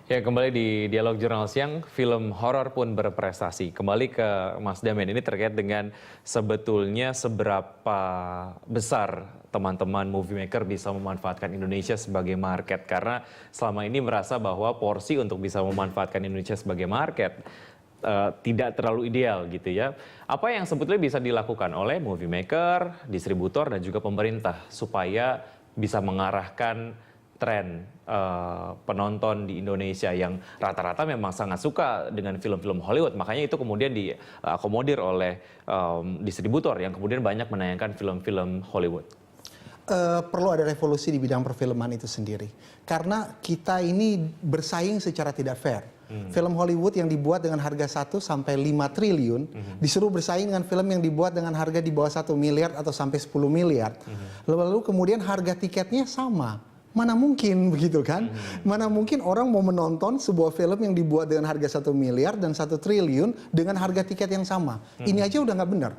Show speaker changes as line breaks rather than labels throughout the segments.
Ya, kembali di Dialog Jurnal Siang, film horor pun berprestasi. Kembali ke Mas Damian, ini terkait dengan sebetulnya seberapa besar teman-teman movie maker bisa memanfaatkan Indonesia sebagai market. Karena selama ini merasa bahwa porsi untuk bisa memanfaatkan Indonesia sebagai market tidak terlalu ideal gitu ya. Apa yang sebetulnya bisa dilakukan oleh movie maker, distributor, dan juga pemerintah supaya bisa mengarahkan tren penonton di Indonesia yang rata-rata memang sangat suka dengan film-film Hollywood. Makanya itu kemudian diakomodir oleh distributor yang kemudian banyak menayangkan film-film Hollywood.
Perlu ada revolusi di bidang perfilman itu sendiri. Karena kita ini bersaing secara tidak fair. Film Hollywood yang dibuat dengan harga 1 sampai 5 triliun disuruh bersaing dengan film yang dibuat dengan harga di bawah 1 miliar atau sampai 10 miliar. Lalu kemudian harga tiketnya sama. Mana mungkin begitu kan? Mana mungkin orang mau menonton sebuah film yang dibuat dengan harga 1 miliar dan 1 triliun dengan harga tiket yang sama. Ini aja udah nggak benar.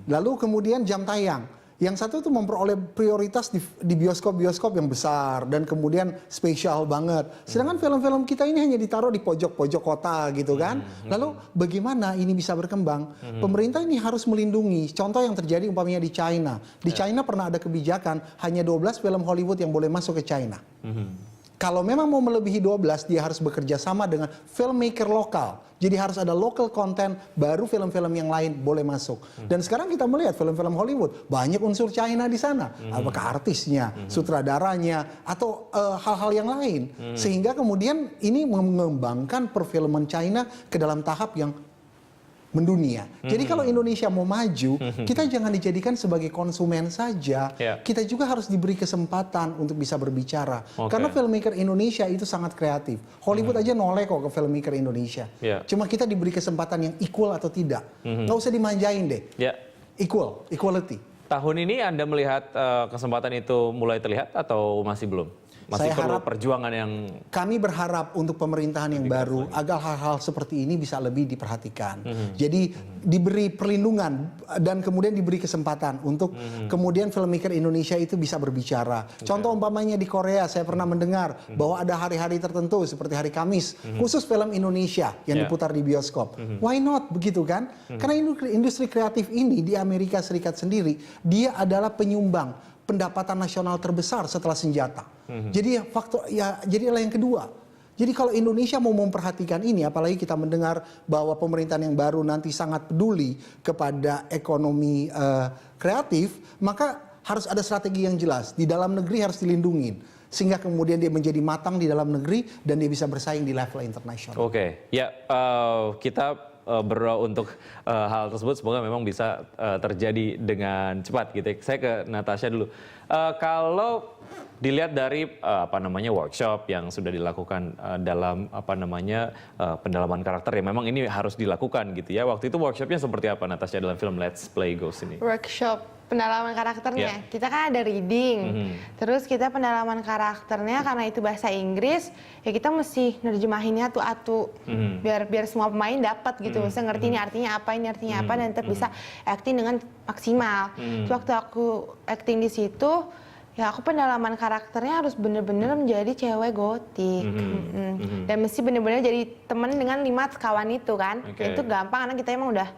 Lalu kemudian jam tayang. Yang satu itu memperoleh prioritas di bioskop-bioskop yang besar dan kemudian spesial banget. Sedangkan film-film kita ini hanya ditaruh di pojok-pojok kota gitu kan. Lalu bagaimana ini bisa berkembang? Pemerintah ini harus melindungi. Contoh yang terjadi umpamanya di China. Di China pernah ada kebijakan hanya 12 film Hollywood yang boleh masuk ke China. Kalau memang mau melebihi 12, dia harus bekerja sama dengan filmmaker lokal. Jadi harus ada local content, baru film-film yang lain boleh masuk. Dan sekarang kita melihat film-film Hollywood, banyak unsur China di sana. Apakah artisnya, sutradaranya, atau hal-hal yang lain. Sehingga kemudian ini mengembangkan perfilman China ke dalam tahap yang mendunia. Jadi kalau Indonesia mau maju, kita jangan dijadikan sebagai konsumen saja. Kita juga harus diberi kesempatan untuk bisa berbicara. Karena filmmaker Indonesia itu sangat kreatif. Hollywood aja noleh kok ke filmmaker Indonesia. Cuma kita diberi kesempatan yang equal atau tidak. Nggak usah dimanjain deh. Equality.
Tahun ini Anda melihat kesempatan itu mulai terlihat atau masih belum? Masih
Saya
perlu
harap
perjuangan yang...
Kami berharap untuk pemerintahan yang baru agar hal-hal seperti ini bisa lebih diperhatikan. Jadi diberi perlindungan dan kemudian diberi kesempatan untuk kemudian filmmaker Indonesia itu bisa berbicara. Contoh umpamanya di Korea saya pernah mendengar bahwa ada hari-hari tertentu seperti hari Kamis khusus film Indonesia yang diputar di bioskop. Why not begitu kan? Karena industri kreatif ini di Amerika Serikat sendiri dia adalah penyumbang pendapatan nasional terbesar setelah senjata. Jadi faktor jadilah yang kedua. Jadi kalau Indonesia mau memperhatikan ini, apalagi kita mendengar bahwa pemerintahan yang baru nanti sangat peduli kepada ekonomi kreatif, maka harus ada strategi yang jelas. Di dalam negeri harus dilindungi, sehingga kemudian dia menjadi matang di dalam negeri dan dia bisa bersaing di level internasional.
Oke, ya kita berdoa untuk hal tersebut semoga memang bisa terjadi dengan cepat gitu. Saya ke Natasha dulu. Kalau dilihat dari workshop yang sudah dilakukan dalam pendalaman karakter ya memang ini harus dilakukan gitu ya. Waktu itu workshopnya seperti apa Natasha dalam film Let's Play Ghost ini?
Workshop pendalaman karakternya, kita kan ada reading, terus kita pendalaman karakternya karena itu bahasa Inggris, ya kita mesti nerjemahinnya atu-atu, biar semua pemain dapat gitu, saya ngerti ini artinya apa, dan tetap bisa acting dengan maksimal. Waktu aku acting di situ, ya aku pendalaman karakternya harus bener-bener menjadi cewek gotik, dan mesti bener-bener jadi temen dengan 5 kawan itu kan, itu gampang karena kita emang udah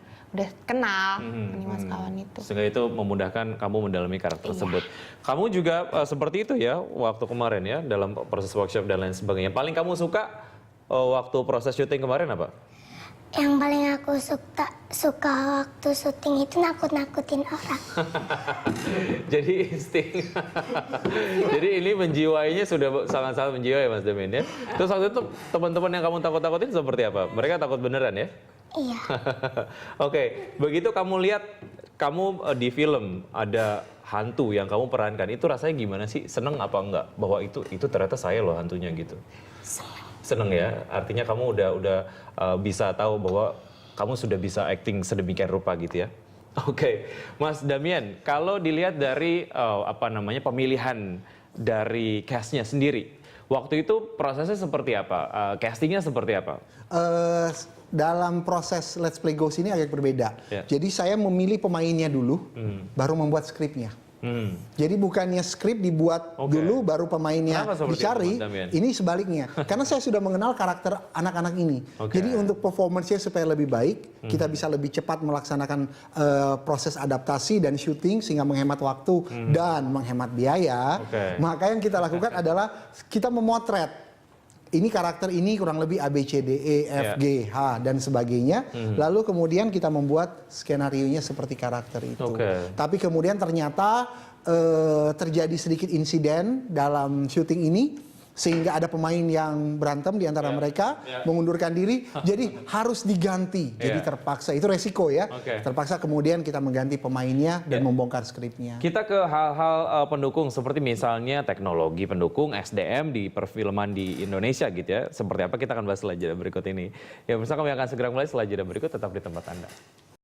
kenal 5 kawan itu.
Sehingga itu memudahkan kamu mendalami karakter tersebut. Kamu juga seperti itu ya waktu kemarin ya dalam proses workshop dan lain sebagainya. Paling kamu suka waktu proses syuting kemarin apa?
Yang paling aku suka waktu syuting itu nakut-nakutin orang.
Jadi insting. Jadi ini menjiwainya sudah sangat-sangat menjiwai Mas Damian ya. Terus waktu itu teman-teman yang kamu takut-takutin seperti apa? Mereka takut beneran ya?
Iya.
Oke, begitu kamu lihat kamu di film ada hantu yang kamu perankan, itu rasanya gimana sih? Seneng apa enggak? Bahwa itu ternyata saya loh hantunya gitu. Seneng ya, artinya kamu udah bisa tahu bahwa kamu sudah bisa acting sedemikian rupa gitu ya. Oke, Mas Damian, kalau dilihat dari pemilihan dari castnya sendiri, waktu itu prosesnya seperti apa? Castingnya seperti apa?
Dalam proses Let's Play Ghost ini agak berbeda. Jadi saya memilih pemainnya dulu, baru membuat skripnya. Jadi bukannya skrip dibuat dulu baru pemainnya
Kenapa seperti
dicari,
itu, Mas Damian?
ini sebaliknya. Karena saya sudah mengenal karakter anak-anak ini. Jadi untuk performance-nya supaya lebih baik, kita bisa lebih cepat melaksanakan proses adaptasi dan syuting sehingga menghemat waktu dan menghemat biaya. Maka yang kita lakukan adalah kita memotret. Ini karakter ini kurang lebih A, B, C, D, E, F, G, H, dan sebagainya. Lalu kemudian kita membuat skenario-nya seperti karakter itu. Tapi kemudian ternyata terjadi sedikit insiden dalam syuting ini. Sehingga ada pemain yang berantem di antara mereka, mengundurkan diri, jadi harus diganti. Jadi terpaksa, itu resiko ya. Terpaksa kemudian kita mengganti pemainnya dan membongkar skripnya.
Kita ke hal-hal pendukung seperti misalnya teknologi pendukung, SDM di perfilman di Indonesia gitu ya. Seperti apa kita akan bahas setelah jeda berikut ini. Ya pemirsa, kami akan segera mulai setelah jeda berikut, tetap di tempat Anda.